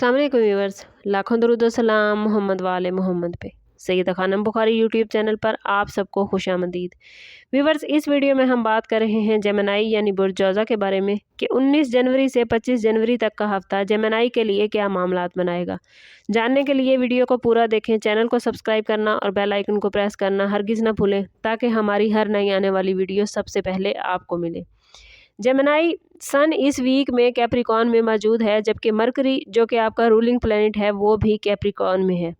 अस्सलाम वालेकुम व्यूअर्स, लाखों दरूद व सलाम मोहम्मद वाले मोहम्मद पे। सैयदा खानम बुखारी यूट्यूब चैनल पर आप सबको खुशामदीद। व्यूअर्स, इस वीडियो में हम बात कर रहे हैं जेमिनी यानी बुर्ज जौज़ा के बारे में कि 19 जनवरी से 25 जनवरी तक का हफ्ता जेमिनी के लिए क्या मामलात बनाएगा। जानने के लिए वीडियो को पूरा देखें, चैनल को सब्सक्राइब करना और बेल आइकन को प्रेस करना हरगिज़ ना भूलें ताकि हमारी हर नई आने वाली वीडियो सबसे पहले आपको मिले। जेमिनी सन इस वीक में कैप्रिकॉर्न में मौजूद है, जबकि मरकरी जो कि आपका रूलिंग प्लैनेट है वो भी कैप्रिकॉर्न में है।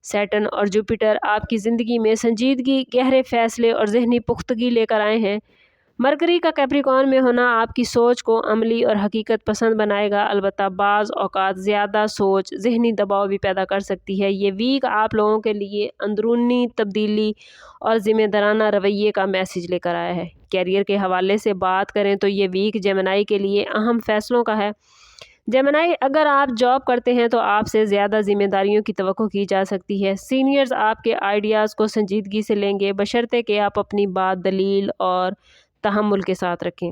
सैटर्न और जुपिटर आपकी ज़िंदगी में संजीदगी, गहरे फैसले और ज़हनी पुख्तगी लेकर आए हैं। मरकरी का कैप्रिकॉर्न में होना आपकी सोच को अमली और हकीकत पसंद बनाएगा, अलबत्ता बाज़ औक़ात ज़्यादा सोच ज़हनी दबाव भी पैदा कर सकती है। ये वीक आप लोगों के लिए अंदरूनी तब्दीली और ज़िम्मेदाराना रवैये का मैसेज लेकर आया है। कैरियर के हवाले से बात करें तो ये वीक जेमिनी के लिए अहम फैसलों का है। जेमिनी, अगर आप जॉब करते हैं तो आपसे ज़्यादा जिम्मेदारियों की तवक्को की जा सकती है। सीनियर्स आपके आइडियाज़ को संजीदगी से लेंगे, बशर्ते कि आप अपनी बात दलील और तहम्मुल के साथ रखें।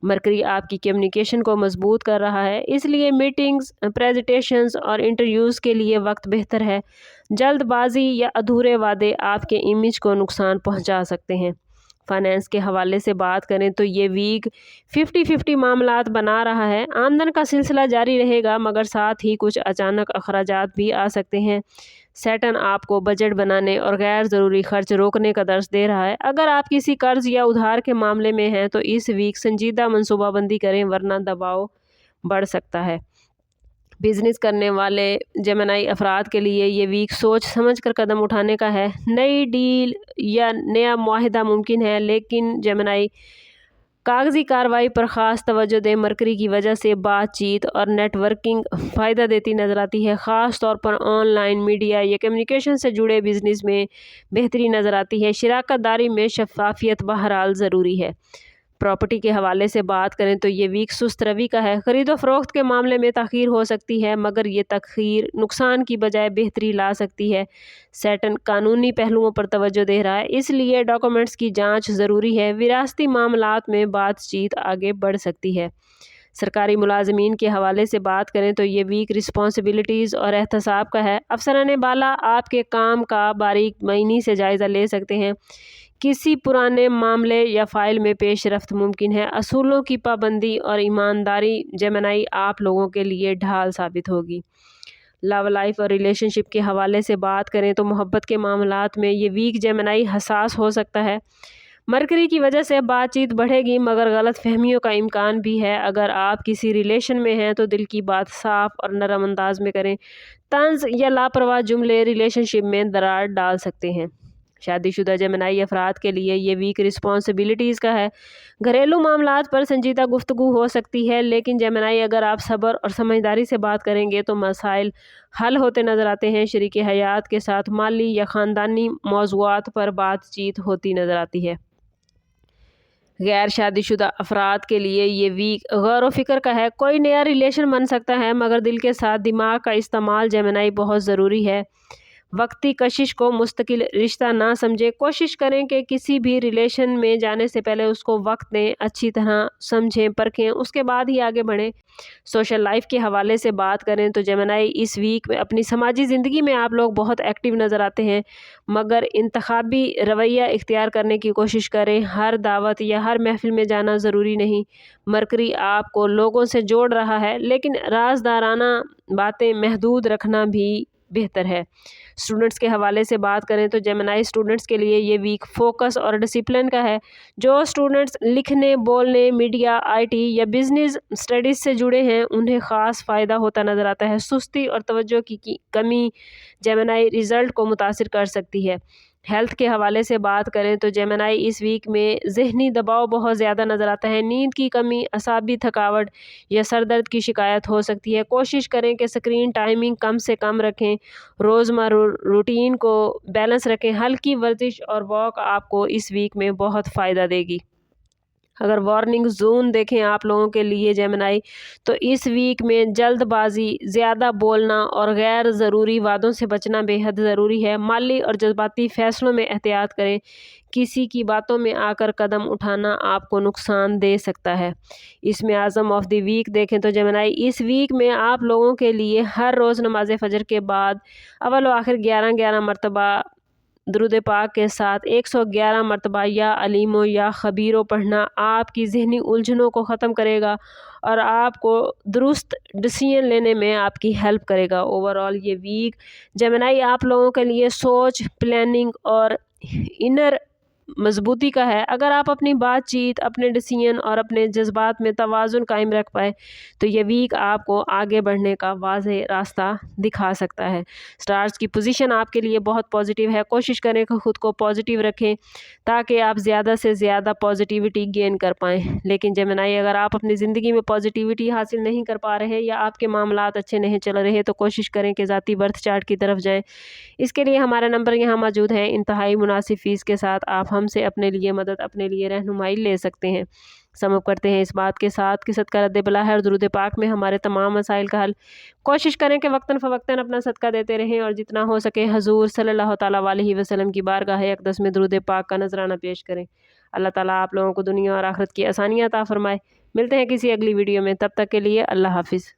मरकरी आपकी कम्युनिकेशन को मजबूत कर रहा है, इसलिए मीटिंग्स, प्रेजेंटेशंस और इंटरव्यूज़ के लिए वक्त बेहतर है। जल्दबाजी या अधूरे वादे आपके इमेज को नुकसान पहुंचा सकते हैं। फाइनेंस के हवाले से बात करें तो ये वीक 50-50 मामलात बना रहा है। आमदन का सिलसिला जारी रहेगा, मगर साथ ही कुछ अचानक अखराजात भी आ सकते हैं। सैटर्न आपको बजट बनाने और गैर ज़रूरी खर्च रोकने का दर्स दे रहा है। अगर आप किसी कर्ज या उधार के मामले में हैं तो इस वीक संजीदा मनसूबाबंदी करें, वरना दबाव बढ़ सकता है। बिज़नेस करने वाले जेमिनी अफराद के लिए ये वीक सोच समझ कर कदम उठाने का है। नई डील या नया मुआहिदा मुमकिन है, लेकिन जेमिनी कागजी कार्रवाई पर ख़ास तवज्जो दें। मरकरी की वजह से बातचीत और नेटवर्किंग फ़ायदा देती नज़र आती है। ख़ास तौर पर ऑनलाइन मीडिया या कम्युनिकेशन से जुड़े बिज़नेस में बेहतरी नज़र आती है। शराकत दारी में शफाफियत बहरहाल ज़रूरी है। प्रॉपर्टी के हवाले से बात करें तो ये वीक सुस्त रवि का है। ख़रीदो फ़रोख्त के मामले में तख़ीर हो सकती है, मगर ये तख़ीर नुकसान की बजाय बेहतरी ला सकती है। सैटर्न कानूनी पहलुओं पर तवज्जो दे रहा है, इसलिए डॉक्यूमेंट्स की जांच ज़रूरी है। विरासती मामलात में बातचीत आगे बढ़ सकती है। सरकारी मुलाजमीन के हवाले से बात करें तो ये वीक रिस्पॉन्सिबिलिटीज़ और एहतसाब का है। अफसरान बाला आपके काम का बारीक मईनी से जायज़ा ले सकते हैं। किसी पुराने मामले या फ़ाइल में पेशरफ्त मुमकिन है। असूलों की पाबंदी और ईमानदारी जेमिनी आप लोगों के लिए ढाल साबित होगी। लव लाइफ और रिलेशनशिप के हवाले से बात करें तो मोहब्बत के मामलात में ये वीक जेमिनी हसास हो सकता है। मरकरी की वजह से बातचीत बढ़ेगी, मगर गलत फहमियों का इम्कान भी है। अगर आप किसी रिलेशन में हैं तो दिल की बात साफ और नरम अंदाज में करें। तंज या लापरवाह जुमले रिलेशनशिप में दरार डाल सकते हैं। शादीशुदा जेमिनी अफराद के लिए ये वीक रिस्पॉन्सिबिलिटीज़ का है। घरेलू मामलात पर संजीदा गुफ्तगू हो सकती है, लेकिन जेमिनी अगर आप सब्र और समझदारी से बात करेंगे तो मसाइल हल होते नज़र आते हैं। शरीके हयात के साथ माली या ख़ानदानी मौज़ूआत पर बातचीत होती नज़र आती है। गैर शादीशुदा अफराद के लिए ये वीक गौर व फिक्र का है। कोई नया रिलेशन बन सकता है, मगर दिल के साथ दिमाग का इस्तेमाल जेमिनी बहुत ज़रूरी है। वक्ती कशिश को मुस्तकिल रिश्ता ना समझे। कोशिश करें कि किसी भी रिलेशन में जाने से पहले उसको वक्त दें, अच्छी तरह समझें, परखें, उसके बाद ही आगे बढ़ें। सोशल लाइफ के हवाले से बात करें तो जेमिनी इस वीक में अपनी समाजी ज़िंदगी में आप लोग बहुत एक्टिव नज़र आते हैं, मगर इंतखाबी रवैया इख्तियार करने की कोशिश करें। हर दावत या हर महफिल में जाना ज़रूरी नहीं। मरकरी आपको लोगों से जोड़ रहा है, लेकिन राजदाराना बातें महदूद रखना भी बेहतर है। स्टूडेंट्स के हवाले से बात करें तो जेमिनी स्टूडेंट्स के लिए ये वीक फोकस और डिसिप्लिन का है। जो स्टूडेंट्स लिखने, बोलने, मीडिया, आईटी या बिजनेस स्टडीज़ से जुड़े हैं उन्हें ख़ास फ़ायदा होता नज़र आता है। सुस्ती और तवज्जो की कमी जेमिनी रिज़ल्ट को मुतासिर कर सकती है। हेल्थ के हवाले से बात करें तो जेमिनी इस वीक में ज़हनी दबाव बहुत ज़्यादा नज़र आता है। नींद की कमी, असाबी थकावट या सर दर्द की शिकायत हो सकती है। कोशिश करें कि स्क्रीन टाइमिंग कम से कम रखें। रोज़मर्रा रूटीन को बैलेंस रखें। हल्की वर्जिश और वॉक आपको इस वीक में बहुत फ़ायदा देगी। अगर वार्निंग जोन देखें आप लोगों के लिए जेमिनी, तो इस वीक में जल्दबाजी, ज़्यादा बोलना और गैर ज़रूरी वादों से बचना बेहद ज़रूरी है। माली और जज्बाती फ़ैसलों में एहतियात करें। किसी की बातों में आकर कदम उठाना आपको नुकसान दे सकता है। इसमें आज़म ऑफ द वीक देखें तो जेमिनी, इस वीक में आप लोगों के लिए हर रोज़ नमाज फजर के बाद अव्वल व आखिर 11 मरतबा दुरूद पाक के साथ 111 मरतबा या अलीमो या खबीरो पढ़ना आपकी ज़हनी उलझनों को ख़त्म करेगा और आपको दुरुस्त डिसीजन लेने में आपकी हेल्प करेगा। ओवरऑल ये वीक जेमिनी आप लोगों के लिए सोच, प्लानिंग और इनर मजबूती का है। अगर आप अपनी बातचीत, अपने डिसीजन और अपने जज्बात में तवाज़ुन कायम रख पाए तो ये वीक आपको आगे बढ़ने का वाज़ेह रास्ता दिखा सकता है। स्टार्स की पोजीशन आपके लिए बहुत पॉजिटिव है। कोशिश करें कि ख़ुद को पॉजिटिव रखें ताकि आप ज़्यादा से ज़्यादा पॉजिटिविटी गेन कर पाएँ। लेकिन जेमिनी, अगर आप अपनी ज़िंदगी में पॉजिटिविटी हासिल नहीं कर पा रहे या आपके मामलात अच्छे नहीं चल रहे तो कोशिश करें कि ज़ाती बर्थ चार्ट की तरफ जाएँ। इसके लिए हमारा नंबर यहाँ मौजूद है। इंतहाई मुनासिब फ़ीस के साथ आप हमसे अपने लिए मदद, अपने लिए रहनुमाई ले सकते हैं। समझ करते हैं इस बात के साथ कि सदका रद्द बला है और दुरूद पाक में हमारे तमाम मसाइल का हल। कोशिश करें कि वक्तन फ़वक्तन अपना सदका देते रहें और जितना हो सके हजूर सल्लल्लाहु तआला अलैहि वसल्लम की बारगाह अक़दस में दुरूद पाक का नजराना पेश करें। अल्लाह ताला आप लोगों को दुनिया और आखिरत की आसानियाँ अता फरमाए। मिलते हैं किसी अगली वीडियो में, तब तक के लिए अल्लाह हाफिज़।